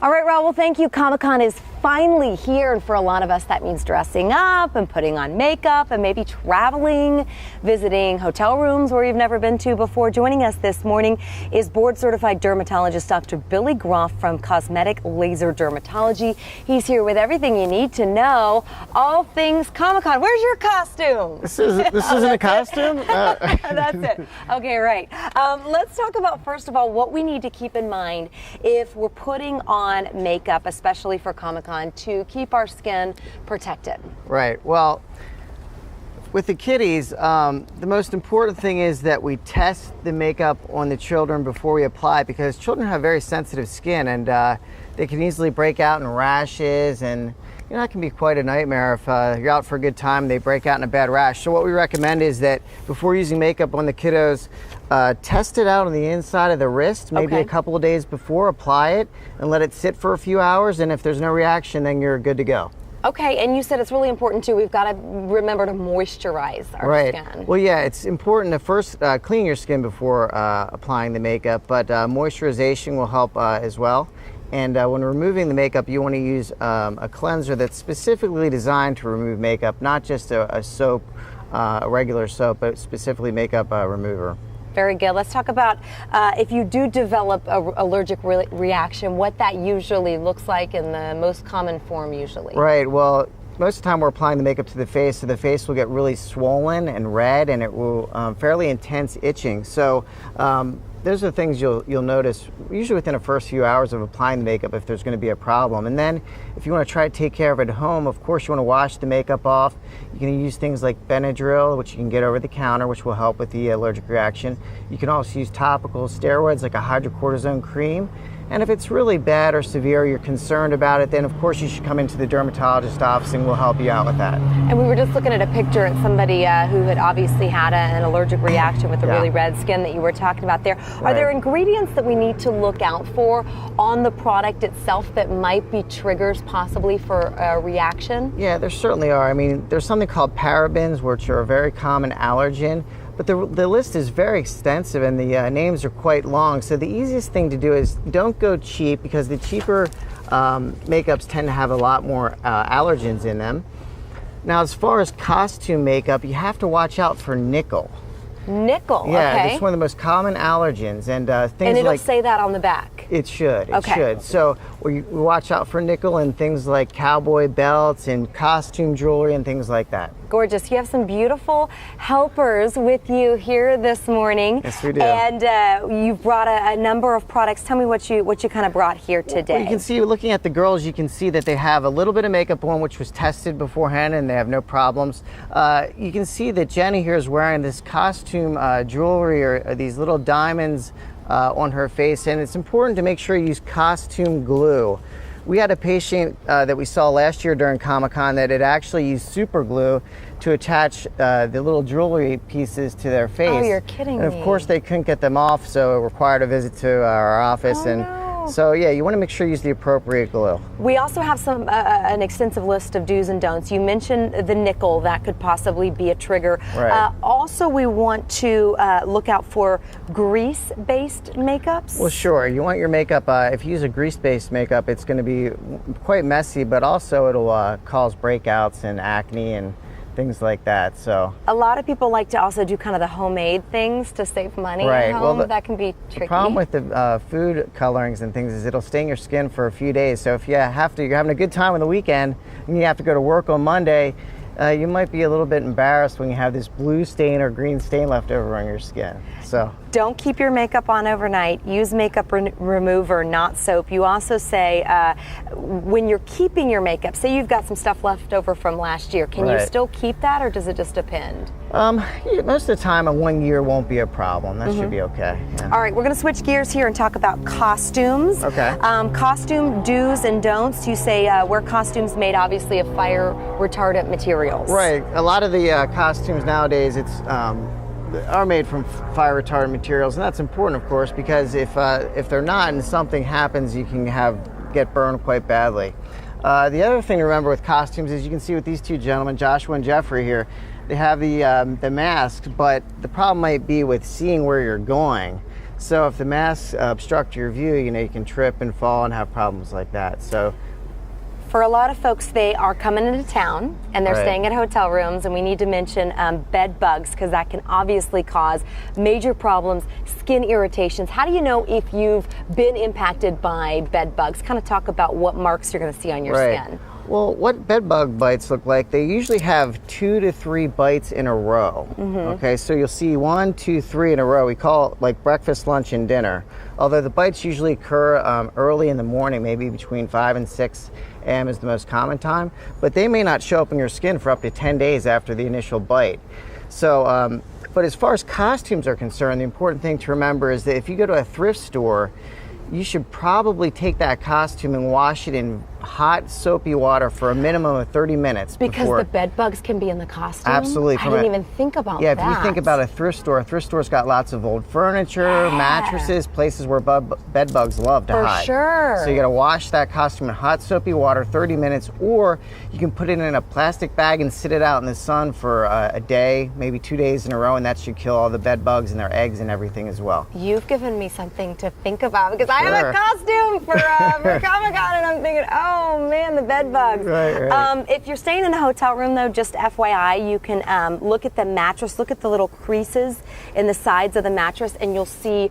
All right, Rob, well, thank you. Comic-Con is finally here, and for a lot of us, that means dressing up and putting on makeup and maybe traveling, visiting hotel rooms where you've never been to before. Joining us this morning is board-certified dermatologist Dr. Billy Groff from Cosmetic Laser Dermatology. He's here with everything you need to know, all things Comic-Con. Where's your costume? This isn't a costume? That's it. Okay, right. Let's talk about, first of all, what we need to keep in mind if we're putting on makeup, especially for Comic-Con, to keep our skin protected. Right. Well, with the kiddies, the most important thing is that we test the makeup on the children before we apply, because children have very sensitive skin, and they can easily break out in rashes, and that can be quite a nightmare if you're out for a good time and they break out in a bad rash. So what we recommend is that before using makeup on the kiddos, test it out on the inside of the wrist, maybe a couple of days before, apply it and let it sit for a few hours, and if there's no reaction, then you're good to go. Okay, and you said it's really important too, we've got to remember to moisturize our skin. Well, yeah, it's important to first clean your skin before applying the makeup, but moisturization will help as well. And when removing the makeup, you want to use a cleanser that's specifically designed to remove makeup, not just a soap, a regular soap, but specifically makeup remover. Very good. Let's talk about if you do develop an allergic reaction, what that usually looks like in the most common form usually. Right. Well, most of the time we're applying the makeup to the face, so the face will get really swollen and red, and it will fairly intense itching. So those are the things you'll notice usually within the first few hours of applying the makeup if there's going to be a problem. And then if you want to try to take care of it at home, of course you want to wash the makeup off. You can use things like Benadryl, which you can get over the counter, which will help with the allergic reaction. You can also use topical steroids like a hydrocortisone cream. And if it's really bad or severe, you're concerned about it, then of course you should come into the dermatologist office and we'll help you out with that. And we were just looking at a picture at somebody who had obviously had an allergic reaction with the really red skin that you were talking about there. Are there ingredients that we need to look out for on the product itself that might be triggers possibly for a reaction? Yeah, there certainly are. I mean, there's something called parabens, which are a very common allergen. But the list is very extensive, and the names are quite long. So the easiest thing to do is don't go cheap, because the cheaper makeups tend to have a lot more allergens in them. Now, as far as costume makeup, you have to watch out for nickel. Nickel, yeah, it's one of the most common allergens, and things and it'll like, say that on the back. It should. It should. So we watch out for nickel in things like cowboy belts and costume jewelry and things like that. Gorgeous. You have some beautiful helpers with you here this morning. Yes, we do. And you've brought a number of products. Tell me what you kind of brought here today. Well, you can see, looking at the girls, you can see that they have a little bit of makeup on, which was tested beforehand, and they have no problems. You can see that Jenny here is wearing this costume jewelry or these little diamonds on her face, and it's important to make sure you use costume glue. We had a patient that we saw last year during Comic-Con that had actually used super glue to attach the little jewelry pieces to their face. Oh, you're kidding me. And of course they couldn't get them off, so it required a visit to our office. So yeah, you want to make sure you use the appropriate glue. We also have some an extensive list of do's and don'ts. You mentioned the nickel, that could possibly be a trigger. Right. Also, we want to look out for grease-based makeups. Well, sure. You want your makeup, if you use a grease-based makeup, it's going to be quite messy, but also it'll cause breakouts and acne and things like that. So a lot of people like to also do kind of the homemade things to save money at home. Well, that can be tricky. The problem with the food colorings and things is it'll stain your skin for a few days. So if you're having a good time on the weekend and you have to go to work on Monday, you might be a little bit embarrassed when you have this blue stain or green stain left over on your skin. So don't keep your makeup on overnight. Use makeup remover, not soap. You also say when you're keeping your makeup, say you've got some stuff left over from last year, can you still keep that, or does it just depend? Most of the time, a 1 year won't be a problem. That should be okay. Yeah. All right, we're going to switch gears here and talk about costumes. Okay. Costume do's and don'ts. You say wear costumes made obviously of fire retardant materials. Right. A lot of the costumes nowadays, are made from fire retardant materials, and that's important, of course, because if they're not and something happens, you can get burned quite badly. The other thing to remember with costumes is you can see with these two gentlemen, Joshua and Jeffrey here, they have the mask, but the problem might be with seeing where you're going. So if the masks obstruct your view, you know, you can trip and fall and have problems like that. So for a lot of folks, they are coming into town and they're Right. staying at hotel rooms, and we need to mention bed bugs, because that can obviously cause major problems, skin irritations. How do you know if you've been impacted by bed bugs? Kind of talk about what marks you're going to see on your skin. Well, what bed bug bites look like, they usually have 2 to 3 bites in a row. Okay, so you'll see 1, 2, 3 in a row. We call it like breakfast, lunch, and dinner. Although the bites usually occur early in the morning, maybe between 5 and 6 a.m. is the most common time, but they may not show up in your skin for up to 10 days after the initial bite. So, but as far as costumes are concerned, the important thing to remember is that if you go to a thrift store, you should probably take that costume and wash it in hot soapy water for a minimum of 30 minutes. Because before. the bed bugs can be in the costume? Absolutely. I didn't even think about that. Yeah, if you think about a thrift store's got lots of old furniture, mattresses, places where bed bugs love to hide. For sure. So you gotta wash that costume in hot soapy water 30 minutes, or you can put it in a plastic bag and sit it out in the sun for a day, maybe 2 days in a row, and that should kill all the bed bugs and their eggs and everything as well. You've given me something to think about, because I have a costume for Comic-Con, and I'm thinking, oh man, the bed bugs. Right. If you're staying in a hotel room, though, just FYI, you can look at the mattress, look at the little creases in the sides of the mattress, and you'll see,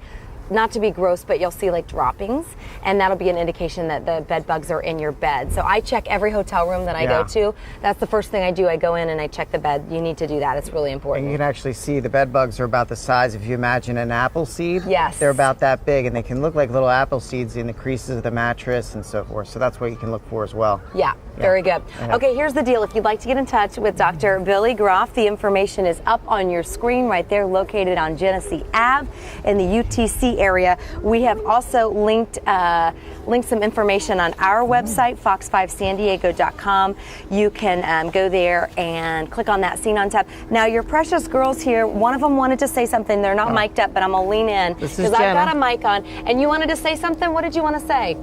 not to be gross, but you'll see like droppings, and that'll be an indication that the bed bugs are in your bed. So I check every hotel room that I go to. That's the first thing I do. I go in and I check the bed. You need to do that. It's really important. And you can actually see the bed bugs are about the size, if you imagine an apple seed. Yes. They're about that big, and they can look like little apple seeds in the creases of the mattress and so forth. So that's what you can look for as well. Yeah, very good. Okay, here's the deal. If you'd like to get in touch with Dr. Billy Groff, the information is up on your screen right there, located on Genesee Ave in the UTC area. We have also linked some information on our website, fox5sandiego.com. You can go there and click on that Scene on Tap. Now, your precious girls here, one of them wanted to say something. They're not mic'd up, but I'm going to lean in because I've got a mic on. And you wanted to say something? What did you want to say?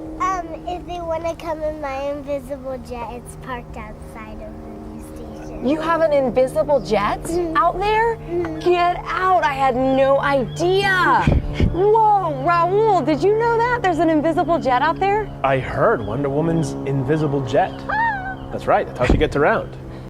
If they want to come in my invisible jet, it's parked outside of the news station. You have an invisible jet out there? Get out. I had no idea. Whoa, Raul, did you know that? There's an invisible jet out there? I heard Wonder Woman's invisible jet. That's right, that's how she gets around.